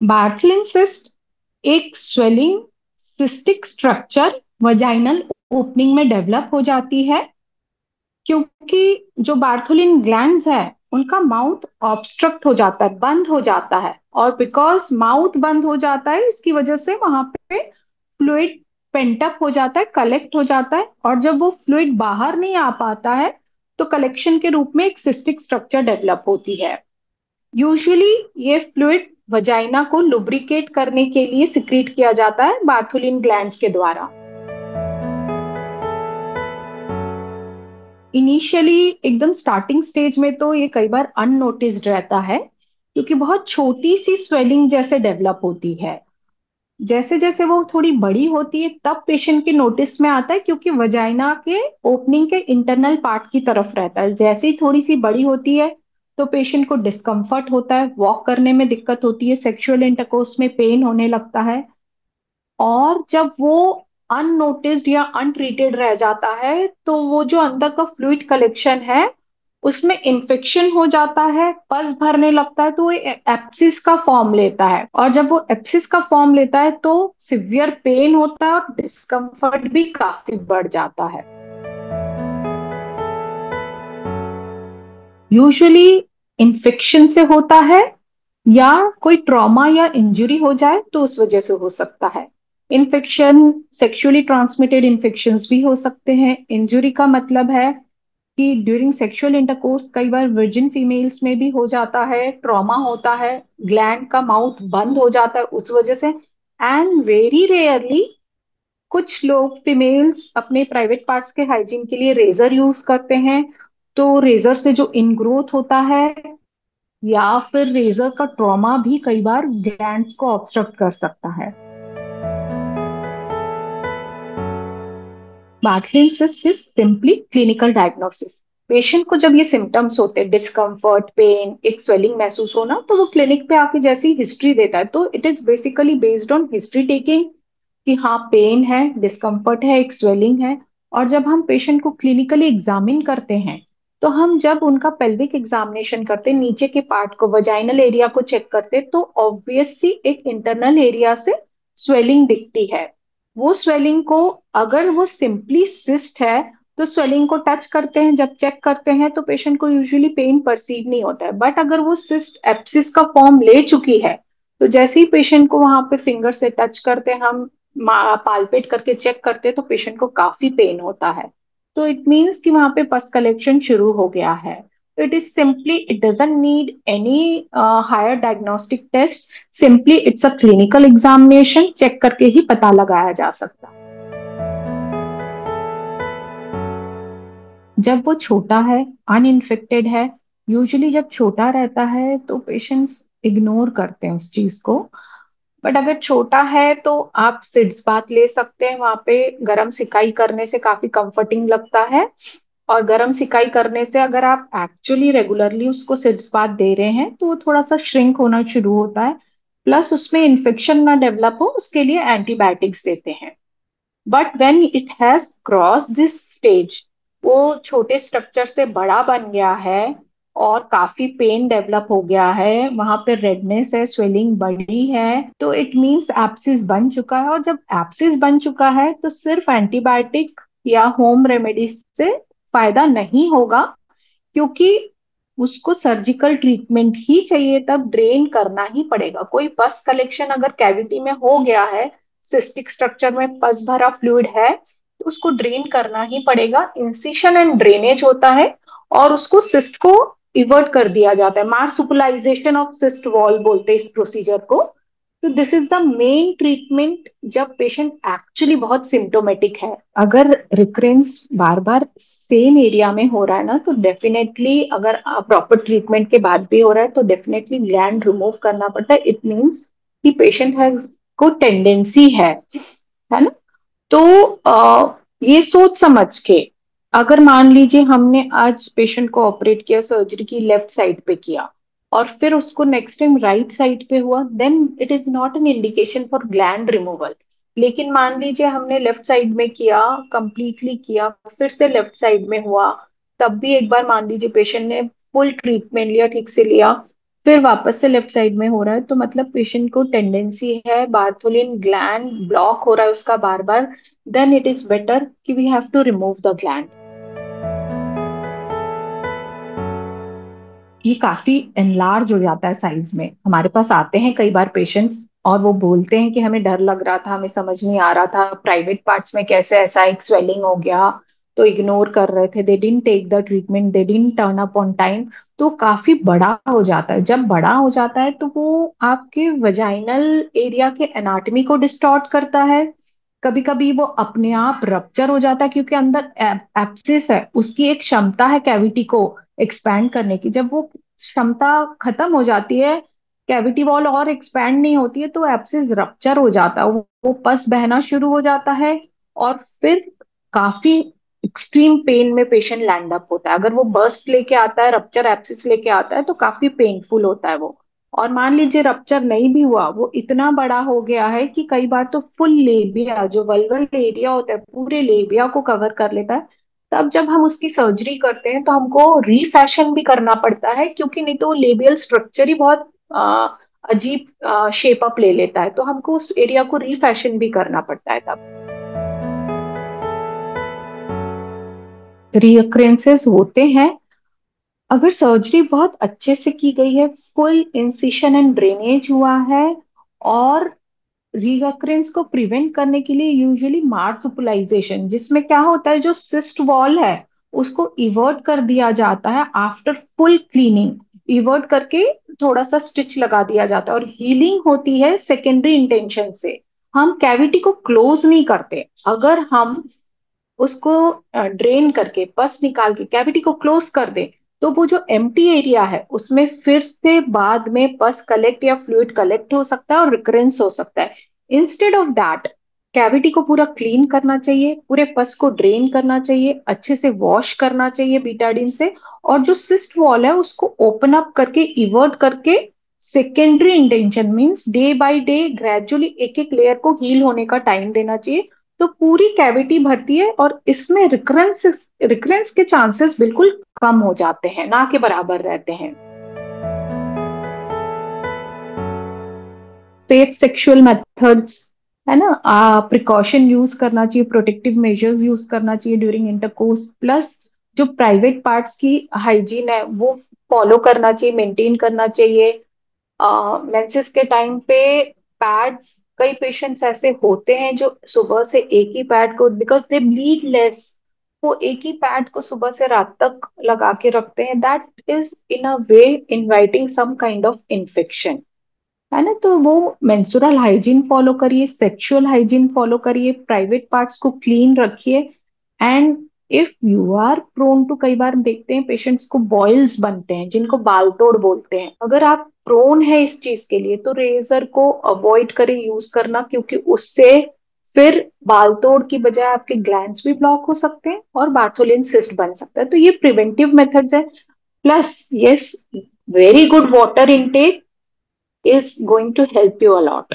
बार्थलिन cyst एक swelling cystic structure vaginal opening में develop हो जाती है, क्योंकि जो बार्थोलिन ग्लैंड्स है उनका माउथ ऑब्स्ट्रक्ट हो जाता है, बंद हो जाता है। और बिकॉज माउथ बंद हो जाता है, इसकी वजह से वहां पे फ्लूइड पेंटअप हो जाता है, कलेक्ट हो जाता है। और जब वो फ्लूइड बाहर नहीं आ पाता है तो कलेक्शन के रूप में एक सिस्टिक स्ट्रक्चर डेवलप होती है। यूजुअली ये फ्लूइड वजाइना को लुब्रिकेट करने के लिए सिक्रीट किया जाता है बार्थोलिन ग्लैंड्स के द्वारा। इनिशियली एकदम स्टार्टिंग स्टेज में तो ये कई बार अननोटिस्ड रहता है, क्योंकि बहुत छोटी सी स्वेलिंग जैसे डेवलप होती है। जैसे जैसे वो थोड़ी बड़ी होती है तब पेशेंट के नोटिस में आता है, क्योंकि वजाइना के ओपनिंग के इंटरनल पार्ट की तरफ रहता है। जैसे ही थोड़ी सी बड़ी होती है तो पेशेंट को डिस्कम्फर्ट होता है, वॉक करने में दिक्कत होती है, सेक्सुअल इंटरकोर्स में पेन होने लगता है। और जब वो अननोटिस्ड या अनट्रीटेड रह जाता है तो वो जो अंदर का फ्लूइड कलेक्शन है उसमें इन्फेक्शन हो जाता है, पस भरने लगता है, तो वो एप्सिस का फॉर्म लेता है। और जब वो एप्सिस का फॉर्म लेता है तो सिवियर पेन होता है और डिस्कम्फर्ट भी काफी बढ़ जाता है। यूजुअली इन्फेक्शन से होता है, या कोई ट्रॉमा या इंजरी हो जाए तो उस वजह से हो सकता है। इन्फेक्शन सेक्सुअली ट्रांसमिटेड इन्फेक्शंस भी हो सकते हैं। इंजरी का मतलब है कि ड्यूरिंग सेक्सुअल इंटरकोर्स कई बार वर्जिन फीमेल्स में भी हो जाता है, ट्रॉमा होता है, ग्लैंड का माउथ बंद हो जाता है उस वजह से। एंड वेरी रेयरली कुछ लोग फीमेल्स अपने प्राइवेट पार्ट्स के हाइजीन के लिए रेजर यूज करते हैं, तो रेजर से जो इनग्रोथ होता है या फिर रेजर का ट्रॉमा भी कई बार ग्लैंड्स को ऑब्स्ट्रक्ट कर सकता है। Bartholin cyst is simply clinical diagnosis. Patient को जब ये सिम्टम्स होते हैं, डिस्कम्फर्ट, पेन, एक स्वेलिंग महसूस होना, तो वो क्लिनिक पे आके जैसी हिस्ट्री देता है, तो it is basically based on history taking कि हाँ पेन है, डिस्कम्फर्ट है, एक स्वेलिंग है। और जब हम पेशेंट को क्लिनिकली एग्जामिन करते हैं तो हम जब उनका पेल्विक एग्जामिनेशन करते हैं, नीचे के पार्ट को, वजाइनल एरिया को चेक करते हैं, तो ऑब्वियसली एक इंटरनल एरिया से स्वेलिंग दिखती है। वो स्वेलिंग को, अगर वो सिंपली सिस्ट है तो स्वेलिंग को टच करते हैं, जब चेक करते हैं तो पेशेंट को यूजुअली पेन परसीव नहीं होता है। बट अगर वो सिस्ट एप्सिस का फॉर्म ले चुकी है तो जैसे ही पेशेंट को वहां पे फिंगर से टच करते हैं, हम पालपेट करके चेक करते हैं, तो पेशेंट को काफी पेन होता है। तो इट मीन्स कि वहां पे पस कलेक्शन शुरू हो गया है। तो it is simply, it doesn't need any higher diagnostic test. Simply it's a clinical examination, check करके ही पता लगाया जा सकता है। जब वो छोटा है, अनइन्फेक्टेड है, यूजुअली जब छोटा रहता है तो पेशेंट्स इग्नोर करते हैं उस चीज को। बट अगर छोटा है तो आप सिड्स बाथ ले सकते हैं, वहां पे गर्म सिकाई करने से काफी कंफर्टिंग लगता है। और गर्म सिकाई करने से अगर आप एक्चुअली रेगुलरली उसको सिड्स बाथ दे रहे हैं तो वो थोड़ा सा श्रिंक होना शुरू होता है। प्लस उसमें इन्फेक्शन ना डेवलप हो उसके लिए एंटीबायोटिक्स देते हैं। But when it has cross this stage, वो छोटे स्ट्रक्चर से बड़ा बन गया है और काफी पेन डेवलप हो गया है, वहां पे रेडनेस है, स्वेलिंग बढ़ी है, तो इट मीन्स एप्सिस बन चुका है। और जब एप्सिस बन चुका है तो सिर्फ एंटीबायोटिक या होम रेमेडीज से फायदा नहीं होगा, क्योंकि उसको सर्जिकल ट्रीटमेंट ही चाहिए, तब ड्रेन करना ही पड़ेगा। कोई पस कलेक्शन अगर कैविटी में हो गया है, सिस्टिक स्ट्रक्चर में पस भरा फ्लूइड है, तो उसको ड्रेन करना ही पड़ेगा। इंसिशन एंड ड्रेनेज होता है और उसको सिस्ट को इवर्ट कर दिया जाता है। मार्सुपिलाइजेशन ऑफ सिस्ट वॉल बोलते हैं इस प्रोसीजर को। तो this is the main treatment जब पेशेंट एक्चुअली बहुत सिम्टोमेटिक है। अगर रिकरेंस बार बार सेम एरिया में हो रहा है ना, तो डेफिनेटली, अगर प्रॉपर ट्रीटमेंट के बाद भी हो रहा है तो डेफिनेटली ग्लैंड रिमूव करना पड़ता है। इट मीन्स कि पेशेंट हैज को टेंडेंसी है ना। तो ये सोच समझ के, अगर मान लीजिए हमने आज पेशेंट को ऑपरेट किया, सर्जरी की लेफ्ट साइड पे किया, और फिर उसको नेक्स्ट टाइम राइट साइड पे हुआ, then it is not an indication for gland removal. लेकिन मान लीजिए हमने लेफ्ट साइड में किया, कंप्लीटली किया, फिर से लेफ्ट साइड में हुआ, तब भी एक बार मान लीजिए पेशेंट ने फुल ट्रीटमेंट लिया, ठीक से लिया, फिर वापस से लेफ्ट साइड में हो रहा है, तो मतलब पेशेंट को टेंडेंसी है, बार्थोलिन ग्लैंड ब्लॉक हो रहा है उसका बार बार, देन इट इज बेटर कि we have to remove the gland. ये काफी एनलार्ज हो जाता है साइज में। हमारे पास आते हैं कई बार पेशेंट्स और वो बोलते हैं कि हमें डर लग रहा था, हमें समझ नहीं आ रहा था प्राइवेट पार्ट्स में कैसे ऐसा एक स्वेलिंग हो गया, तो इग्नोर कर रहे थे, they didn't take the treatment, they didn't turn up on time. तो काफी बड़ा हो जाता है। जब बड़ा हो जाता है तो वो आपके वजाइनल एरिया के एनाटॉमी को डिस्टॉर्ट करता है। कभी कभी वो अपने आप रप्चर हो जाता है, क्योंकि अंदर एप्सिस है, उसकी एक क्षमता है कैविटी को एक्सपैंड करने की। जब वो क्षमता खत्म हो जाती है, कैविटी वॉल और एक्सपैंड नहीं होती है, तो एप्सिस रप्चर हो जाता है, वो पस बहना शुरू हो जाता है। और फिर काफी एक्सट्रीम पेन में पेशेंट लैंड अप होता है। अगर वो बर्स्ट लेके आता है, रप्चर एप्सिस लेके आता है, तो काफी पेनफुल होता है वो। और मान लीजिए रप्चर नहीं भी हुआ, वो इतना बड़ा हो गया है कि कई बार तो फुल लेबिया, जो वल्वल एरिया होता है, पूरे लेबिया को कवर कर लेता है। तब जब हम उसकी सर्जरी करते हैं तो हमको रीफैशन भी करना पड़ता है, क्योंकि नहीं तो लेबियल स्ट्रक्चर ही बहुत अजीब शेप अप ले लेता है, तो हमको उस एरिया को रीफैशन भी करना पड़ता है तब। रीअक्रेंसेस होते हैं अगर सर्जरी बहुत अच्छे से की गई है, फुल इंसिशन एंड ड्रेनेज हुआ है। और रीअक्रेंस को प्रिवेंट करने के लिए यूजुअली मार्सुपिलाइजेशन, जिसमें क्या होता है, जो सिस्ट वॉल है उसको इवर्ट कर दिया जाता है आफ्टर फुल क्लीनिंग। इवर्ट करके थोड़ा सा स्टिच लगा दिया जाता है, और हीलिंग होती है सेकेंडरी इंटेंशन से। हम कैविटी को क्लोज नहीं करते। अगर हम उसको ड्रेन करके पस निकाल के कैविटी को क्लोज कर दे, तो वो जो एम्प्टी एरिया है उसमें फिर से बाद में पस कलेक्ट या फ्लूइड कलेक्ट हो सकता है और रिकरेंस हो सकता है। इंस्टेड ऑफ दैट, कैविटी को पूरा क्लीन करना चाहिए, पूरे पस को ड्रेन करना चाहिए, अच्छे से वॉश करना चाहिए बीटाडिन से। और जो सिस्ट वॉल है उसको ओपन अप करके इवर्ट करके secondary intention means day by day gradually एक एक लेयर को हील होने का टाइम देना चाहिए। तो पूरी कैविटी भरती है, और इसमें रिकरेंस रिकरेंस के चांसेस बिल्कुल कम हो जाते हैं, ना के बराबर रहते हैं। सेफ सेक्सुअल मेथड्स, है ना, प्रिकॉशन यूज करना चाहिए, प्रोटेक्टिव मेजर्स यूज करना चाहिए ड्यूरिंग इंटरकोर्स, प्लस जो प्राइवेट पार्ट्स की हाइजीन है वो फॉलो करना चाहिए, मेंटेन करना चाहिए। मेंसेस के टाइम पे पैड्स, कई पेशेंट्स ऐसे होते हैं जो सुबह से एक ही पैड को, बिकॉज दे ब्लीड लेस, वो एक ही पैड को सुबह से रात तक लगा के रखते हैं। That is in a way inviting some kind of infection, है ना। तो वो मेंस्ट्रुअल हाइजीन फॉलो करिए, सेक्सुअल हाइजीन फॉलो करिए, प्राइवेट पार्ट्स को क्लीन रखिए। And if you are prone to, कई बार देखते हैं पेशेंट्स को बॉइल्स बनते हैं जिनको बाल तोड़ बोलते हैं, अगर आप प्रोन है इस चीज के लिए तो रेजर को अवॉइड करें यूज करना, क्योंकि उससे फिर बाल तोड़ की बजाय आपके ग्लैंड्स भी ब्लॉक हो सकते हैं और बार्थोलिन सिस्ट बन सकता है। तो ये प्रिवेंटिव मेथड्स है। Plus yes, very good water intake is going to help you a lot.